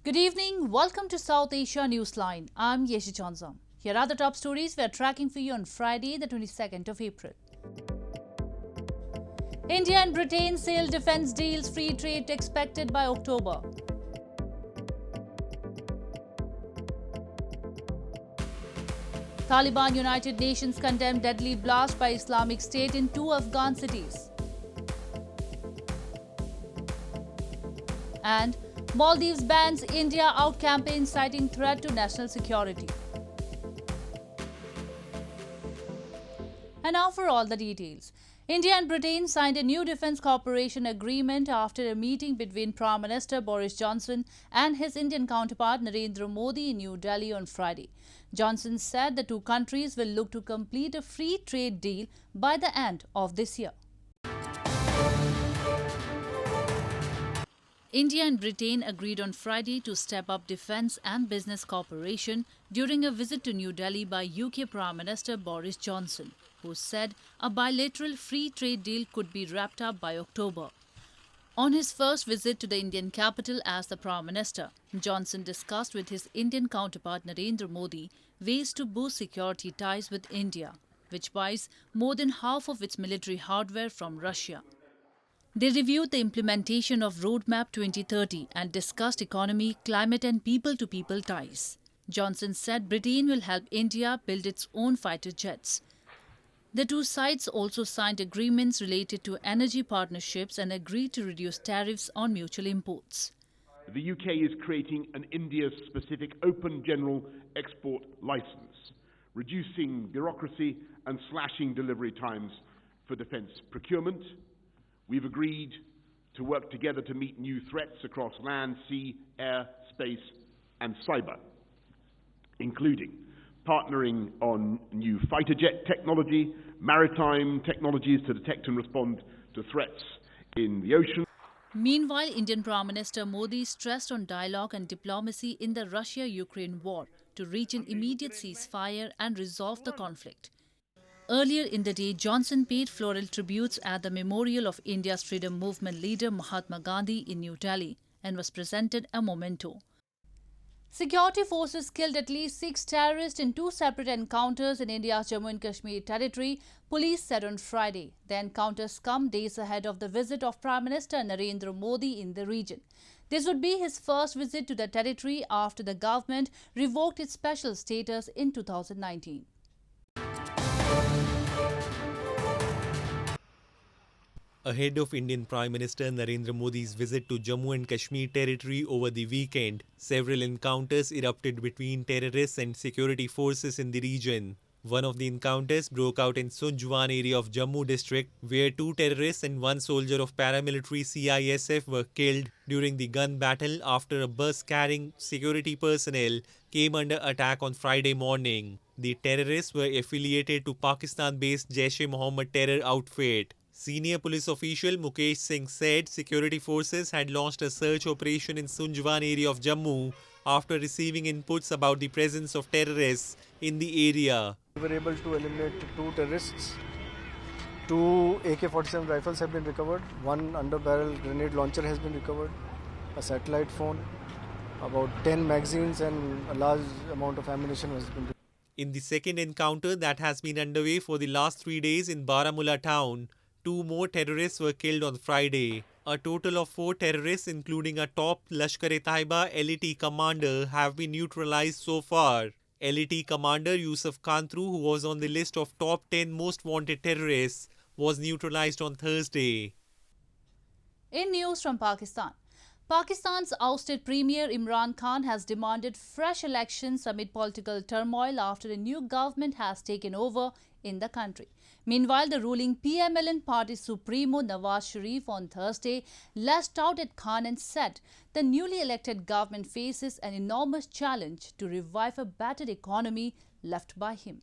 Good evening. Welcome to South Asia Newsline. I'm Asia Newsline. Here are the top stories we are tracking for you on Friday, the 22nd of April. India and Britain sail defence deals, free trade expected by October. Taliban United Nations condemn deadly blast by Islamic State in 2 Afghan cities. And Maldives bans India out campaign citing threat to national security. And now for all the details. India and Britain signed a new defence cooperation agreement after a meeting between Prime Minister Boris Johnson and his Indian counterpart Narendra Modi in New Delhi on Friday. Johnson said the two countries will look to complete a free trade deal by the end of this year. India and Britain agreed on Friday to step up defence and business cooperation during a visit to New Delhi by UK Prime Minister Boris Johnson, who said a bilateral free trade deal could be wrapped up by October. On his first visit to the Indian capital as the Prime Minister, Johnson discussed with his Indian counterpart Narendra Modi ways to boost security ties with India, which buys more than half of its military hardware from Russia. They reviewed the implementation of Roadmap 2030 and discussed economy, climate and people-to-people ties. Johnson said Britain will help India build its own fighter jets. The two sides also signed agreements related to energy partnerships and agreed to reduce tariffs on mutual imports. The UK is creating an India-specific open general export licence, reducing bureaucracy and slashing delivery times for defence procurement. We've agreed to work together to meet new threats across land, sea, air, space and cyber, including partnering on new fighter jet technology, maritime technologies to detect and respond to threats in the ocean. Meanwhile, Indian Prime Minister Modi stressed on dialogue and diplomacy in the Russia-Ukraine war to reach an immediate ceasefire and resolve the conflict. Earlier in the day, Johnson paid floral tributes at the memorial of India's freedom movement leader Mahatma Gandhi in New Delhi and was presented a memento. Security forces killed at least 6 terrorists in 2 separate encounters in India's Jammu and Kashmir territory, police said on Friday. The encounters come days ahead of the visit of Prime Minister Narendra Modi in the region. This would be his first visit to the territory after the government revoked its special status in 2019. Ahead of Indian Prime Minister Narendra Modi's visit to Jammu and Kashmir territory over the weekend, several encounters erupted between terrorists and security forces in the region. One of the encounters broke out in Sunjwan area of Jammu district, where 2 terrorists and 1 soldier of paramilitary CISF were killed during the gun battle after a bus carrying security personnel came under attack on Friday morning. The terrorists were affiliated to Pakistan-based Jaish-e-Mohammed terror outfit. Senior police official Mukesh Singh said security forces had launched a search operation in Sunjwan area of Jammu after receiving inputs about the presence of terrorists in the area. We were able to eliminate 2 terrorists. 2 AK-47 rifles have been recovered. 1 under-barrel grenade launcher has been recovered. A satellite phone. About 10 magazines and a large amount of ammunition has been recovered. In the second encounter that has been underway for the last 3 days in Baramulla town, 2 more terrorists were killed on Friday. A total of 4 terrorists, including a top Lashkar-e-Taiba LET commander, have been neutralized so far. LET commander Yusuf Kantru, who was on the list of top 10 most wanted terrorists, was neutralized on Thursday. In news from Pakistan, Pakistan's ousted Premier Imran Khan has demanded fresh elections amid political turmoil after a new government has taken over in the country. Meanwhile, the ruling PML-N party supremo Nawaz Sharif on Thursday lashed out at Khan and said the newly elected government faces an enormous challenge to revive a battered economy left by him.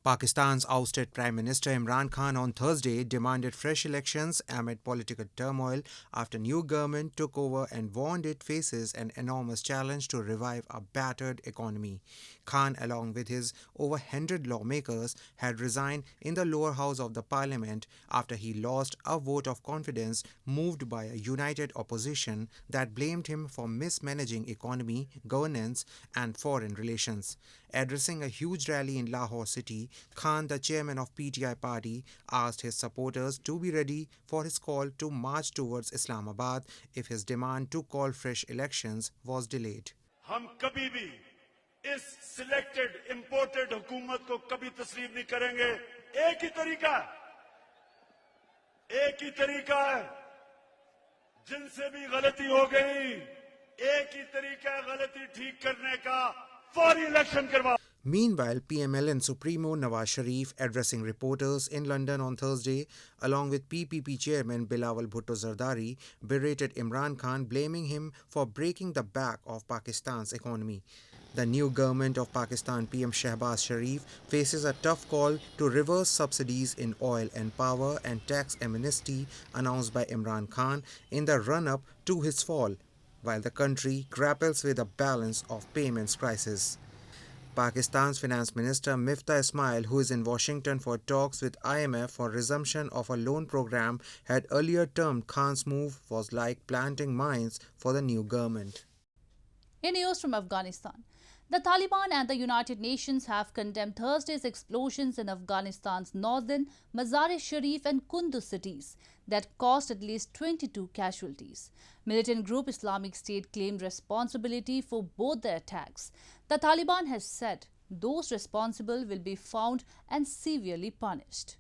Pakistan's ousted Prime Minister Imran Khan on Thursday demanded fresh elections amid political turmoil after new government took over and warned it faces an enormous challenge to revive a battered economy. Khan, along with his over 100 lawmakers, had resigned in the lower house of the parliament after he lost a vote of confidence moved by a united opposition that blamed him for mismanaging economy, governance, and foreign relations. Addressing a huge rally in Lahore city, Khan, the chairman of PTI party, asked his supporters to be ready for his call to march towards Islamabad if his demand to call fresh elections was delayed. हम कभी भी इस selected imported हुकूमत को कभी तस्लीम नहीं करेंगे। एक ही तरीका है जिनसे भी गलती हो गई, एक ही तरीका है गलती ठीक करने का, फौरी इलेक्शन करवा। Meanwhile, PML-N Supremo Nawaz Sharif, addressing reporters in London on Thursday, along with PPP chairman Bilawal Bhutto Zardari, berated Imran Khan, blaming him for breaking the back of Pakistan's economy. The new government of Pakistan PM Shehbaz Sharif faces a tough call to reverse subsidies in oil and power and tax amnesty announced by Imran Khan in the run-up to his fall, while the country grapples with a balance of payments crisis. Pakistan's Finance Minister Miftah Ismail, who is in Washington for talks with IMF for resumption of a loan program, had earlier termed Khan's move was like planting mines for the new government. In news from Afghanistan, the Taliban and the United Nations have condemned Thursday's explosions in Afghanistan's northern Mazar-e-Sharif and Kunduz cities that caused at least 22 casualties. Militant group Islamic State claimed responsibility for both the attacks. The Taliban has said those responsible will be found and severely punished.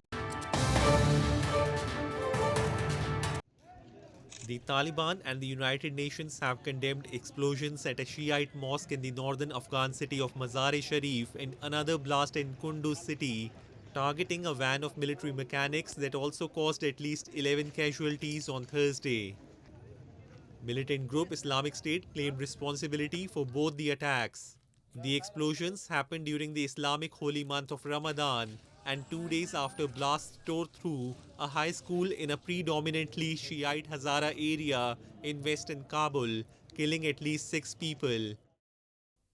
The Taliban and the United Nations have condemned explosions at a Shiite mosque in the northern Afghan city of Mazar-e-Sharif and another blast in Kunduz city, targeting a van of military mechanics that also caused at least 11 casualties on Thursday. Militant group Islamic State claimed responsibility for both the attacks. The explosions happened during the Islamic holy month of Ramadan and 2 days after blasts tore through a high school in a predominantly Shiite Hazara area in western Kabul, killing at least 6 people.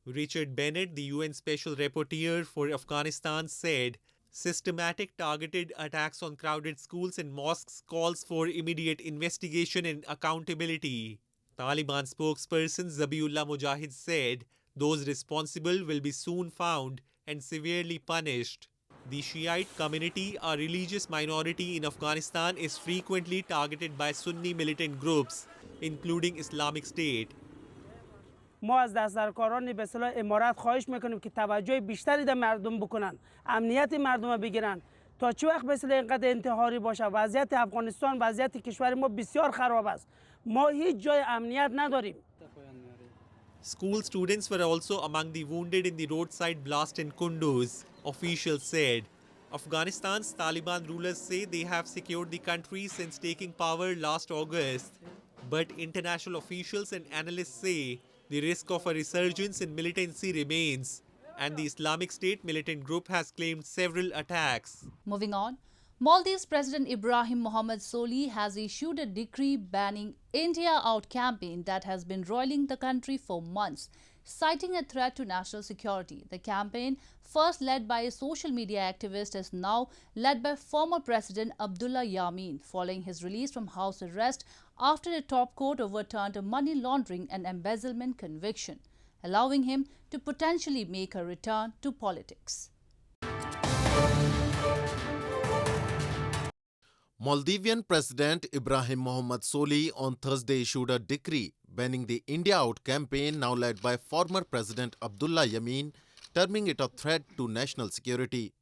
Richard Bennett, the UN Special Rapporteur for Afghanistan, said systematic targeted attacks on crowded schools and mosques calls for immediate investigation and accountability. Taliban spokesperson Zabiullah Mujahid said those responsible will be soon found and severely punished. The Shiite community, a religious minority in Afghanistan, is frequently targeted by Sunni militant groups, including Islamic State. ما از دستکاران به اصطلاح امارات خواهش میکنیم که توجه بیشتری در مردم بکنن، امنیت مردم رو بگیرن. تا چه وقت به اصطلاح اینقدر انتحاری باشه؟ وضعیت افغانستان، وضعیت کشور ما بسیار خراب است. ما هیچ جای امنیت نداریم. School students were also among the wounded in the roadside blast in Kunduz, officials said. Afghanistan's Taliban rulers say they have secured the country since taking power last August. But international officials and analysts say the risk of a resurgence in militancy remains, and the Islamic State militant group has claimed several attacks. Moving on, Maldives President Ibrahim Mohammed Solih has issued a decree banning India Out campaign that has been roiling the country for months, citing a threat to national security. The campaign, first led by a social media activist, is now led by former President Abdullah Yameen, following his release from house arrest after a top court overturned a money laundering and embezzlement conviction, allowing him to potentially make a return to politics. Maldivian President Ibrahim Mohammed Solih on Thursday issued a decree banning the India Out campaign, now led by former President Abdullah Yameen, terming it a threat to national security.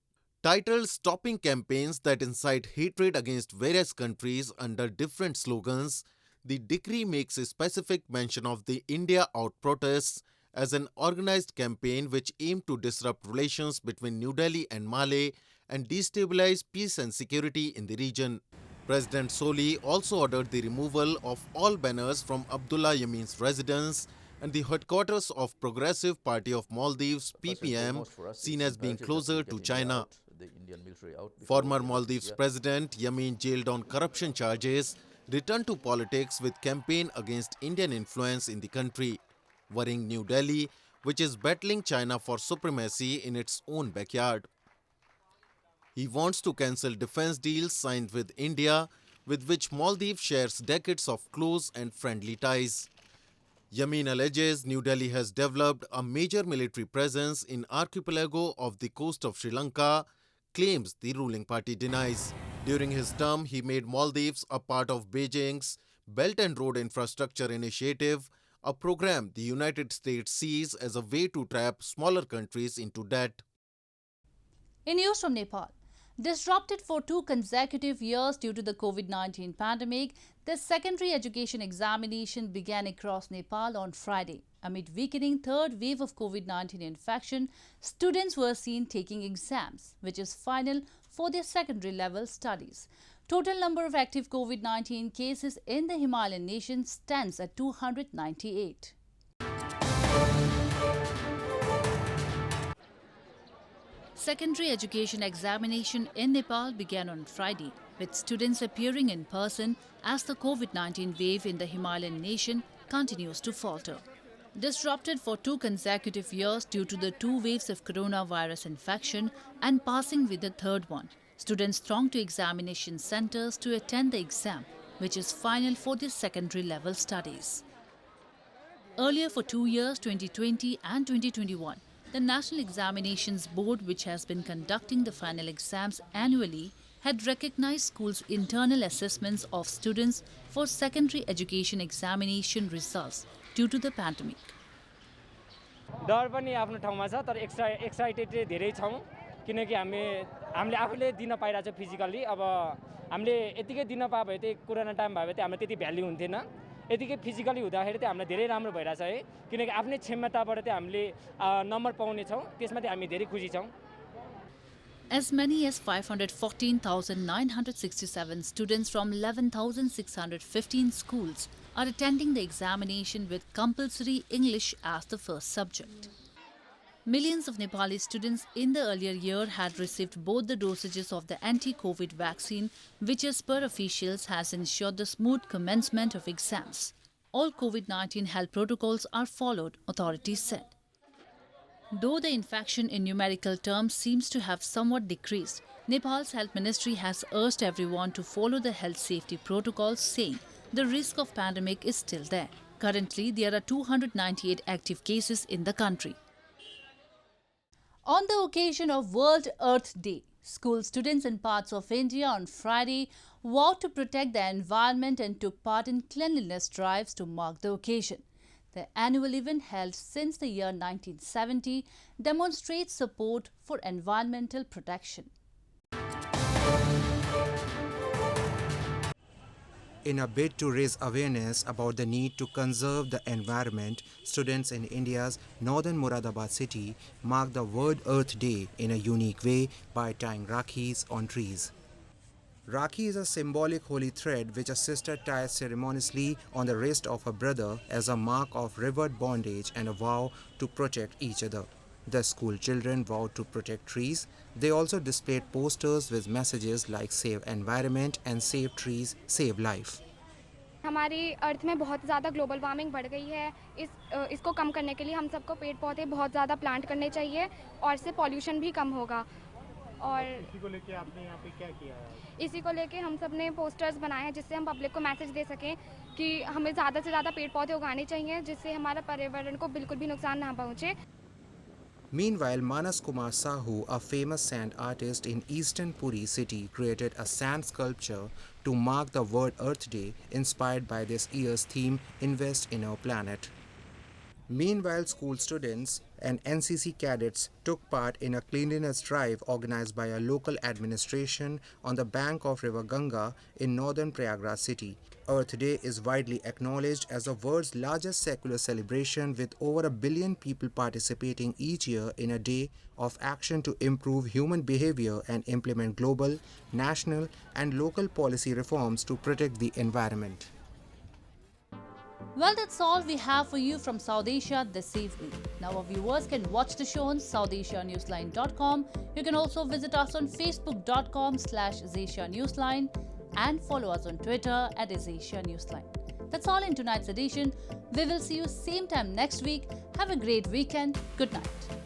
Titled Stopping Campaigns That Incite Hatred Against Various Countries under Different Slogans, the decree makes a specific mention of the India Out protests as an organized campaign which aimed to disrupt relations between New Delhi and Malé and destabilize peace and security in the region. President Solih also ordered the removal of all banners from Abdullah Yameen's residence and the headquarters of Progressive Party of Maldives (PPM), seen as being closer to China. Former Maldives President Yameen, jailed on corruption charges, returned to politics with campaign against Indian influence in the country. Worrying New Delhi, which is battling China for supremacy in its own backyard. He wants to cancel defense deals signed with India, with which Maldives shares decades of close and friendly ties. Yamin alleges New Delhi has developed a major military presence in archipelago of the coast of Sri Lanka, claims the ruling party denies. During his term, he made Maldives a part of Beijing's Belt and Road Infrastructure Initiative, a program the United States sees as a way to trap smaller countries into debt. In news from Nepal, disrupted for 2 consecutive years due to the COVID-19 pandemic, the secondary education examination began across Nepal on Friday. Amid weakening third wave of COVID-19 infection, students were seen taking exams, which is final for their secondary level studies. Total number of active COVID-19 cases in the Himalayan nation stands at 298. Secondary education examination in Nepal began on Friday, with students appearing in person as the COVID-19 wave in the Himalayan nation continues to falter. Disrupted for 2 consecutive years due to the 2 waves of coronavirus infection and passing with the third one, students thronged to examination centers to attend the exam, which is final for their secondary level studies. Earlier for 2 years, 2020 and 2021, the National Examinations Board, which has been conducting the final exams annually, had recognized schools' internal assessments of students for secondary education examination results due to the pandemic. डर पनि आफ्नो ठाउँमा छ तर excited चाहिँ धेरै छौं किनकि हामीले आफूले दिन पाइराछ फिजिकली अब हामीले यतिकै दिन पाए भए चाहिँ कोरोना टाइम भए चाहिँ हामीले त्यति भ्याल्यु हुन्थेन यतिकै फिजिकली हुँदाखेरि चाहिँ हामीले धेरै राम्रो भइराछ है किनकि आफ्नै क्षमताबाट चाहिँ हामीले नम्बर पाउने छौं त्यसमा चाहिँ हामी धेरै खुसी छौं. As many as 514,967 students from 11,615 schools are attending the examination with compulsory English as the first subject. Millions of Nepali students in the earlier year had received both the dosages of the anti-COVID vaccine, which as per officials has ensured the smooth commencement of exams. All COVID-19 health protocols are followed, authorities said. Though the infection in numerical terms seems to have somewhat decreased, Nepal's health ministry has urged everyone to follow the health safety protocols, saying the risk of pandemic is still there. Currently, there are 298 active cases in the country. On the occasion of World Earth Day, school students in parts of India on Friday vowed to protect the environment and took part in cleanliness drives to mark the occasion. The annual event, held since the year 1970, demonstrates support for environmental protection. In a bid to raise awareness about the need to conserve the environment, students in India's northern Moradabad city marked the World Earth Day in a unique way by tying rakhis on trees. Rakhi is a symbolic holy thread which a sister ties ceremoniously on the wrist of her brother as a mark of revered bondage and a vow to protect each other. The school children vowed to protect trees. They also displayed posters with messages like Save Environment and Save Trees, Save Life. हमारी अर्थ में बहुत ज़्यादा global warming बढ़ गई है इसको कम करने के लिए हम सबको पेड़ पौधे बहुत ज़्यादा प्लांट करने चाहिए और इससे पॉल्यूशन भी कम होगा. और इसी को लेके आपने यहाँ पे क्या किया है? इसी को लेके हम सब ने पोस्टर्स बनाए हैं जिससे हम पब्लिक को मैसेज दे सकें कि हमें ज़्यादा से ज़्यादा पेड़ पौधे उगाने चाहिए जिससे हमारा पर्यावरण को बिल्कुल भी नुकसान ना पहुँचे. Meanwhile, Manas Kumar Sahu, a famous sand artist in eastern Puri city, created a sand sculpture to mark the World Earth Day, inspired by this year's theme, Invest in Our Planet. Meanwhile, school students and NCC cadets took part in a cleanliness drive organized by a local administration on the bank of River Ganga in northern Prayagraj city. Earth Day is widely acknowledged as the world's largest secular celebration, with over 1 billion people participating each year in a day of action to improve human behavior and implement global, national and local policy reforms to protect the environment. Well, that's all we have for you from South Asia this evening. Now our viewers can watch the show on SouthAsiaNewsline.com. You can also visit us on Facebook.com/Asia Newsline and follow us on Twitter @Asia Newsline. That's all in tonight's edition. We will see you same time next week. Have a great weekend. Good night.